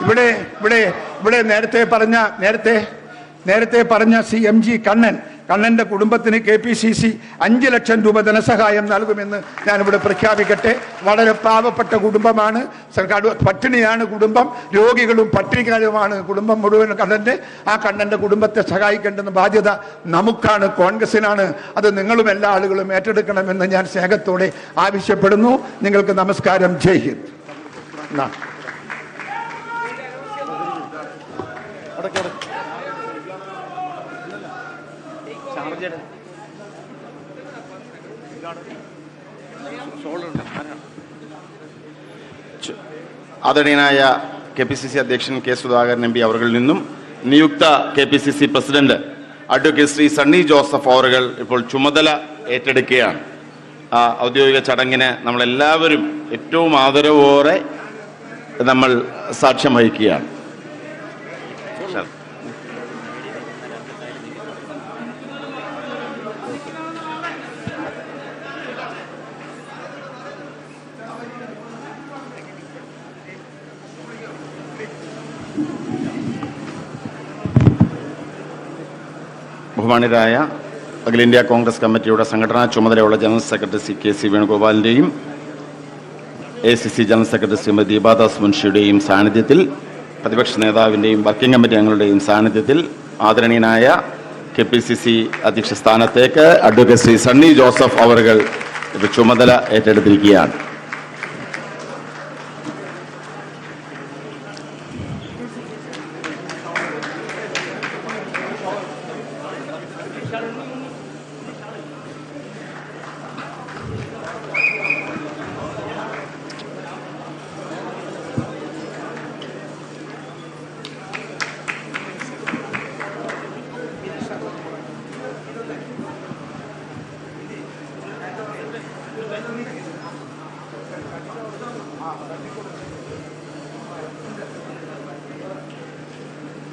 ഇവിടെ നേരത്തെ പറഞ്ഞ CMG കണ്ണന്റെ കുടുംബത്തിന് KPCC 5 ലക്ഷം രൂപ ധനസഹായം നൽകുമെന്ന് ഞാനിവിടെ പ്രഖ്യാപിക്കട്ടെ. വളരെ പാവപ്പെട്ട കുടുംബമാണ്, പട്ടിണിയാണ് കുടുംബം, രോഗികളും പട്ടിണിക്കാരുമാണ് കുടുംബം മുഴുവൻ. കണ്ണന്റെ കുടുംബത്തെ സഹായിക്കേണ്ടുന്ന ബാധ്യത നമുക്കാണ്, കോൺഗ്രസിനാണ്. അത് നിങ്ങളും എല്ലാ ആളുകളും ഏറ്റെടുക്കണമെന്ന് ഞാൻ സ്നേഹത്തോടെ ആവശ്യപ്പെടുന്നു. നിങ്ങൾക്ക് നമസ്കാരം. ജയ് ഹിന്ദ്. ആദരണീയനായ KPCC അധ്യക്ഷൻ K. സുധാകരൻ MP അവരിൽ നിന്നും നിയുക്ത KPCC president advocate Shri Sunny Joseph അവറുകൾ ഇപ്പോൾ ചുമതല ഏറ്റെടുക്കുകയാണ്. ഔദ്യോഗിക ചടങ്ങിന് നമ്മളെല്ലാവരും ഏറ്റവും ആദരവോടെ നമ്മൾ സാക്ഷ്യം വഹിക്കുകയാണ്. ബഹുമാന്യരായ അഖിലേന്ത്യാ കോൺഗ്രസ് കമ്മിറ്റിയുടെ സംഘടനാ ചുമതലയുള്ള ജനറൽ സെക്രട്ടറി ശ്രീ KC വേണുഗോപാലിൻ്റെയും ACC general secretary Shrimati Deepa Das മുൻഷിയുടെയും സാന്നിധ്യത്തിൽ, പ്രതിപക്ഷ നേതാവിൻ്റെയും വർക്കിംഗ് കമ്മിറ്റി അംഗങ്ങളുടെയും സാന്നിധ്യത്തിൽ ആദരണീയനായ KPCC അധ്യക്ഷ സ്ഥാനത്തേക്ക് അഡ്വക്കേറ്റ് ശ്രീ സണ്ണി ജോസഫ് അവറുകൾ ചുമതല ഏറ്റെടുത്തിരിക്കുകയാണ്.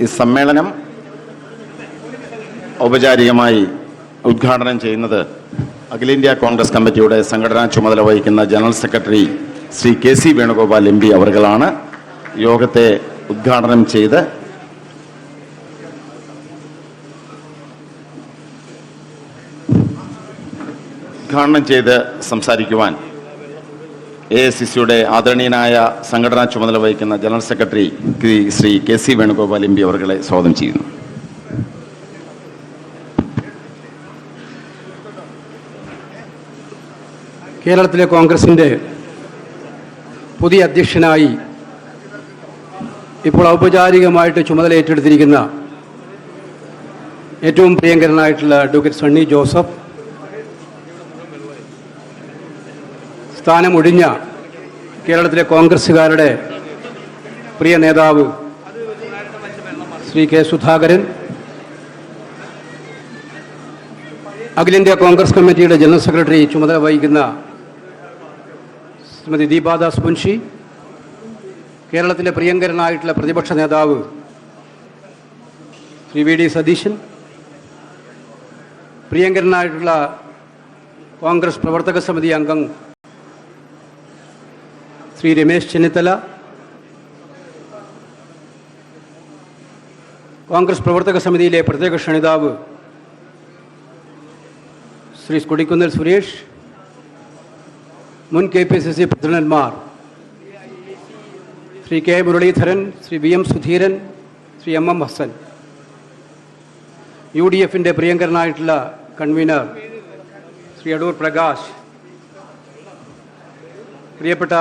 ഈ സമ്മേളനം ഔപചാരികമായി ഉദ്ഘാടനം ചെയ്യുന്നത് അഖിലേന്ത്യാ കോൺഗ്രസ് കമ്മിറ്റിയുടെ സംഘടനാ ചുമതല വഹിക്കുന്ന general secretary Shri KC Venugopal MP അവർകളാണ്. യോഗത്തെ ഉദ്ഘാടനം ചെയ്ത് സംസാരിക്കുവാൻ AICCയുടെ ആദരണീയനായ സംഘടനാ ചുമതല വഹിക്കുന്ന general secretary Shri KC Venugopal MP അവർകളെ സ്വാഗതം ചെയ്യുന്നു. കേരളത്തിലെ കോൺഗ്രസിൻ്റെ പുതിയ അധ്യക്ഷനായി ഇപ്പോൾ ഔപചാരികമായിട്ട് ചുമതല ഏറ്റെടുത്തിരിക്കുന്ന ഏറ്റവും പ്രിയങ്കരനായിട്ടുള്ള അഡ്വക്കേറ്റ് സണ്ണി ജോസഫ്, സ്ഥാനമൊഴിഞ്ഞ കേരളത്തിലെ കോൺഗ്രസ്സുകാരുടെ പ്രിയ നേതാവ് ശ്രീ K. സുധാകരൻ, അഖിലേന്ത്യാ കോൺഗ്രസ് കമ്മിറ്റിയുടെ ജനറൽ സെക്രട്ടറി ചുമതല വഹിക്കുന്ന ശ്രീമതി ദീപാദാസ് മുൻഷി, കേരളത്തിലെ പ്രിയങ്കരനായിട്ടുള്ള പ്രതിപക്ഷ നേതാവ് ശ്രീ VD സതീശൻ, പ്രിയങ്കരനായിട്ടുള്ള കോൺഗ്രസ് പ്രവർത്തക സമിതി അംഗം ശ്രീ രമേശ് ചെന്നിത്തല, കോൺഗ്രസ് പ്രവർത്തക സമിതിയിലെ പ്രത്യേക ക്ഷണിതാവ് ശ്രീ കൊടിക്കുന്നിൽ സുരേഷ്, മുൻ KPCC പ്രസിഡന്റ്മാർ Shri K. Muraleedharan, Shri VM Sudheeran, Shri MM Hassan, UDFിൻ്റെ പ്രിയങ്കരനായിട്ടുള്ള കൺവീനർ ശ്രീ അടൂർ പ്രകാശ്, പ്രിയപ്പെട്ട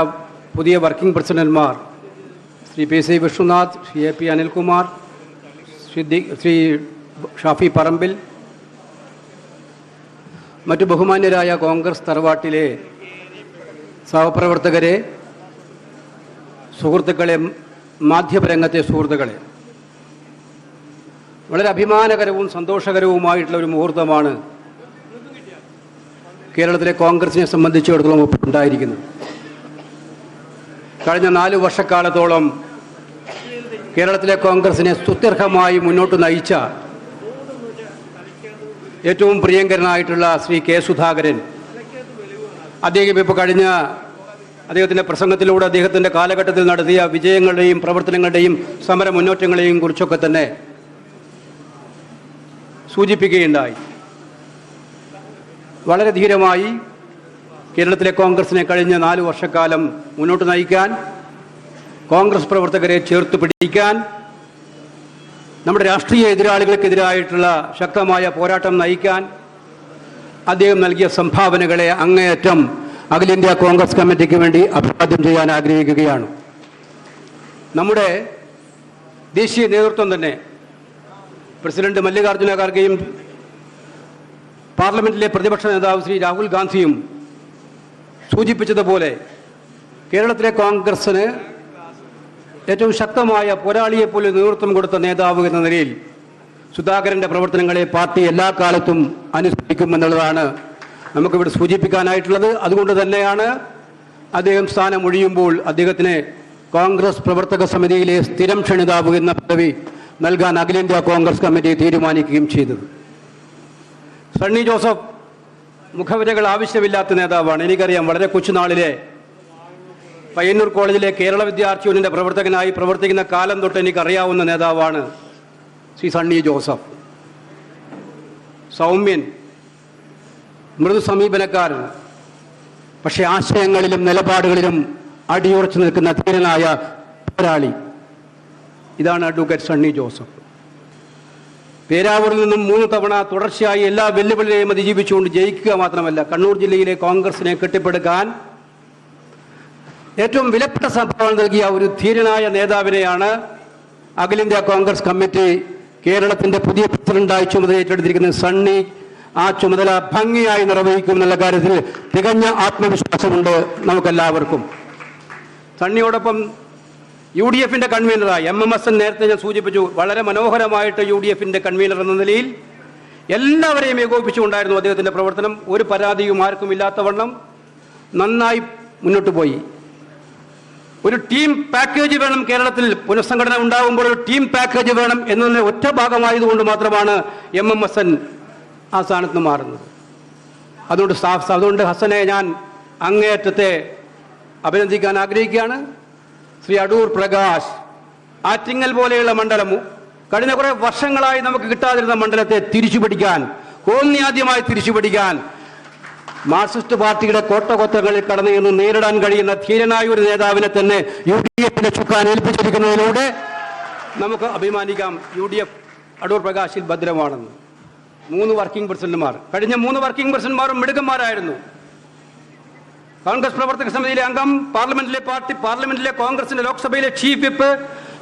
പുതിയ വർക്കിംഗ് പ്രസിഡന്റ്മാർ ശ്രീ PC വിഷ്ണുനാഥ്, ശ്രീ AP അനിൽകുമാർ, ശ്രീ ഷാഫി പറമ്പിൽ, മറ്റു ബഹുമാന്യരായ കോൺഗ്രസ് തറവാട്ടിലെ സഹപ്രവർത്തകരെ, സുഹൃത്തുക്കളെ, മാധ്യമരംഗത്തെ സുഹൃത്തുക്കളെ, വളരെ അഭിമാനകരവും സന്തോഷകരവുമായിട്ടുള്ള ഒരു മുഹൂർത്തമാണ് കേരളത്തിലെ കോൺഗ്രസിനെ സംബന്ധിച്ചിടത്തോളം ഉണ്ടായിരിക്കുന്നത്. കഴിഞ്ഞ 4 വർഷക്കാലത്തോളം കേരളത്തിലെ കോൺഗ്രസിനെ സ്തുത്യർഹമായി മുന്നോട്ട് നയിച്ച ഏറ്റവും പ്രിയങ്കരനായിട്ടുള്ള ശ്രീ K. സുധാകരൻ, അദ്ദേഹം ഇപ്പോൾ കഴിഞ്ഞ അദ്ദേഹത്തിൻ്റെ പ്രസംഗത്തിലൂടെ അദ്ദേഹത്തിൻ്റെ കാലഘട്ടത്തിൽ നടത്തിയ വിജയങ്ങളുടെയും പ്രവർത്തനങ്ങളുടെയും സമര മുന്നേറ്റങ്ങളെയും കുറിച്ചൊക്കെ തന്നെ സൂചിപ്പിക്കുകയുണ്ടായി. വളരെ ധീരമായി കേരളത്തിലെ കോൺഗ്രസിനെ കഴിഞ്ഞ 4 വർഷക്കാലം മുന്നോട്ട് നയിക്കാൻ, കോൺഗ്രസ് പ്രവർത്തകരെ ചേർത്ത് പിടിക്കാൻ, നമ്മുടെ രാഷ്ട്രീയ എതിരാളികൾക്കെതിരായിട്ടുള്ള ശക്തമായ പോരാട്ടം നയിക്കാൻ അദ്ദേഹം നൽകിയ സംഭാവനകളെ അങ്ങേയറ്റം അഖിലേന്ത്യാ കോൺഗ്രസ് കമ്മിറ്റിക്ക് വേണ്ടി അഭിവാദ്യം ചെയ്യാൻ ആഗ്രഹിക്കുകയാണ്. നമ്മുടെ ദേശീയ നേതൃത്വം തന്നെ പ്രസിഡന്റ് മല്ലികാർജ്ജുന ഖാർഗെയും പാർലമെന്റിലെ പ്രതിപക്ഷ നേതാവ് ശ്രീ രാഹുൽ ഗാന്ധിയും സൂചിപ്പിച്ചതുപോലെ കേരളത്തിലെ കോൺഗ്രസിന് ഏറ്റവും ശക്തമായ പോരാളിയെപ്പോലെ നേതൃത്വം കൊടുത്ത നേതാവ് എന്ന നിലയിൽ സുധാകരൻ്റെ പ്രവർത്തനങ്ങളെ പാർട്ടി എല്ലാ കാലത്തും അനുസ്മരിക്കുമെന്നുള്ളതാണ് നമുക്കിവിടെ സൂചിപ്പിക്കാനായിട്ടുള്ളത്. അതുകൊണ്ട് തന്നെയാണ് അദ്ദേഹം സ്ഥാനമൊഴിയുമ്പോൾ അദ്ദേഹത്തിന് കോൺഗ്രസ് പ്രവർത്തക സമിതിയിലെ സ്ഥിരം ക്ഷണിതാവ് എന്ന പദവി നൽകാൻ അഖിലേന്ത്യാ കോൺഗ്രസ് കമ്മിറ്റി തീരുമാനിക്കുകയും ചെയ്തത്. സണ്ണി ജോസഫ് മുഖവിരകൾ ആവശ്യമില്ലാത്ത നേതാവാണ്. എനിക്കറിയാം, വളരെ കൊച്ചുനാളിലെ പയ്യന്നൂർ കോളേജിലെ കേരള വിദ്യാർത്ഥി യൂണിയന്റെ പ്രവർത്തകനായി പ്രവർത്തിക്കുന്ന കാലം തൊട്ട് എനിക്കറിയാവുന്ന നേതാവാണ് ശ്രീ സണ്ണി ജോസഫ്. സൗമ്യൻ, മൃദു സമീപനക്കാരൻ, പക്ഷേ ആശയങ്ങളിലും നിലപാടുകളിലും അടിയുറച്ചു നിൽക്കുന്ന ധീരനായ പോരാളി. ഇതാണ് അഡ്വക്കേറ്റ് സണ്ണി ജോസഫ്. പേരാവൂരിൽ നിന്നും 3 തവണ തുടർച്ചയായി എല്ലാ വെല്ലുവിളിയെയും അതിജീവിച്ചുകൊണ്ട് ജയിക്കുക മാത്രമല്ല, കണ്ണൂർ ജില്ലയിലെ കോൺഗ്രസിനെ കെട്ടിപ്പടുക്കാൻ ഏറ്റവും വിലപ്പെട്ട സംഭാവന നൽകിയ ഒരു ധീരനായ നേതാവിനെയാണ് അഖിലേന്ത്യാ കോൺഗ്രസ് കമ്മിറ്റി കേരളത്തിന്റെ പുതിയ പ്രസിഡന്റായി ചുമതല ഏറ്റെടുത്തിരിക്കുന്നത്. സണ്ണി ആ ചുമതല ഭംഗിയായി നിർവഹിക്കുമെന്നുള്ള കാര്യത്തിൽ തികഞ്ഞ ആത്മവിശ്വാസമുണ്ട് നമുക്കെല്ലാവർക്കും. സണ്ണിയോടൊപ്പം UDF-ന്റെ കൺവീനറായി MMSN നേരത്തെ ഞാൻ സൂചിപ്പിച്ചു, വളരെ മനോഹരമായിട്ട് UDF-ന്റെ കൺവീനർ എന്ന നിലയിൽ എല്ലാവരെയും ഏകോപിപ്പിച്ചുകൊണ്ടായിരുന്നു അദ്ദേഹത്തിൻ്റെ പ്രവർത്തനം. ഒരു പരാതിയും ആർക്കും ഇല്ലാത്തവണ്ണം നന്നായി മുന്നോട്ട് പോയി. ഒരു ടീം പാക്കേജ് വേണം, കേരളത്തിൽ പുനഃസംഘടന ഉണ്ടാകുമ്പോൾ ഒരു ടീം പാക്കേജ് വേണം എന്നതിന് ഒറ്റ ഭാഗമായതുകൊണ്ട് മാത്രമാണ് MMSN ആ സ്ഥാനത്ത് മാറുന്നത്. അതുകൊണ്ട് ഹസനെ ഞാൻ അങ്ങേയറ്റത്തെ അഭിനന്ദിക്കാൻ ആഗ്രഹിക്കുകയാണ്. ശ്രീ അടൂർ പ്രകാശ്, ആറ്റിങ്ങൽ പോലെയുള്ള മണ്ഡലം കഴിഞ്ഞ കുറേ വർഷങ്ങളായി നമുക്ക് കിട്ടാതിരുന്ന മണ്ഡലത്തെ തിരിച്ചുപിടിക്കാൻ, കോന്യാദ്യമായി തിരിച്ചുപിടിക്കാൻ മാർക്സിസ്റ്റ് പാർട്ടിയുടെ കോട്ടകൊത്തങ്ങളിൽ കടന്നു എന്ന് നേരിടാൻ കഴിയുന്ന ധീരനായ ഒരു നേതാവിനെ തന്നെ UDF-ന്റെ ചുക്കാൻ ഏൽപ്പിച്ചിരിക്കുന്നതിലൂടെ നമുക്ക് അഭിമാനിക്കാം. UDF അടൂർ പ്രകാശിൽ ഭദ്രമാണെന്ന്. 3 വർക്കിംഗ് പ്രസിഡന്റുമാർ, കഴിഞ്ഞ 3 വർക്കിംഗ് പ്രസിഡന്റുമാരും മിടുക്കന്മാരായിരുന്നു. കോൺഗ്രസ് പ്രവർത്തക സമിതിയിലെ അംഗം, പാർലമെന്റിലെ കോൺഗ്രസിന്റെ ലോക്സഭയിലെ ചീഫ് വിപ്പ്,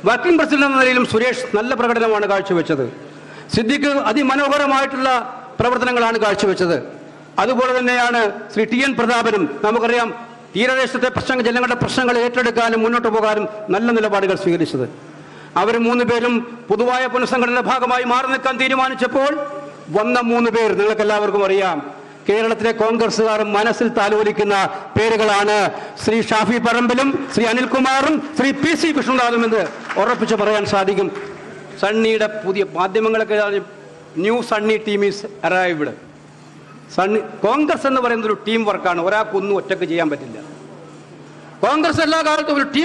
വർക്കിംഗ് പ്രസിഡന്റ് എന്ന നിലയിലും സുരേഷ് നല്ല പ്രകടനമാണ് കാഴ്ചവെച്ചത്. സിദ്ദിഖ് അതിമനോഹരമായിട്ടുള്ള പ്രവർത്തനങ്ങളാണ് കാഴ്ചവെച്ചത്. അതുപോലെ തന്നെയാണ് ശ്രീ TN പ്രതാപനും. നമുക്കറിയാം, തീരദേശത്തെ ജനങ്ങളുടെ പ്രശ്നങ്ങൾ ഏറ്റെടുക്കാനും മുന്നോട്ട് പോകാനും നല്ല നിലപാടുകൾ സ്വീകരിച്ചത്. അവർ 3 പേരും പൊതുവായ പുനഃസംഘടനയുടെ ഭാഗമായി മാറി നിൽക്കാൻ തീരുമാനിച്ചപ്പോൾ വന്ന 3 പേർ നിങ്ങൾക്കെല്ലാവർക്കും അറിയാം. കേരളത്തിലെ കോൺഗ്രസുകാർ മനസ്സിൽ താലോലിക്കുന്ന പേരുകളാണ്. ശ്രീ ഷാഫി പറമ്പിലും ശ്രീ അനിൽകുമാറും ശ്രീ PC കൃഷ്ണദാസും എന്ന് ഉറപ്പിച്ച് പറയാൻ സാധിക്കും. സണ്ണിയുടെ പുതിയ മാധ്യമങ്ങളൊക്കെ new Sunny team is arrived. Congress എന്ന് പറയുന്നത് ഒരു ടീം വർക്കാണ്. ഒരാൾക്കൊന്നും ഒറ്റയ്ക്ക് ചെയ്യാൻ പറ്റില്ല. കോൺഗ്രസ് എല്ലാ കാലത്തും ഒരു ടീം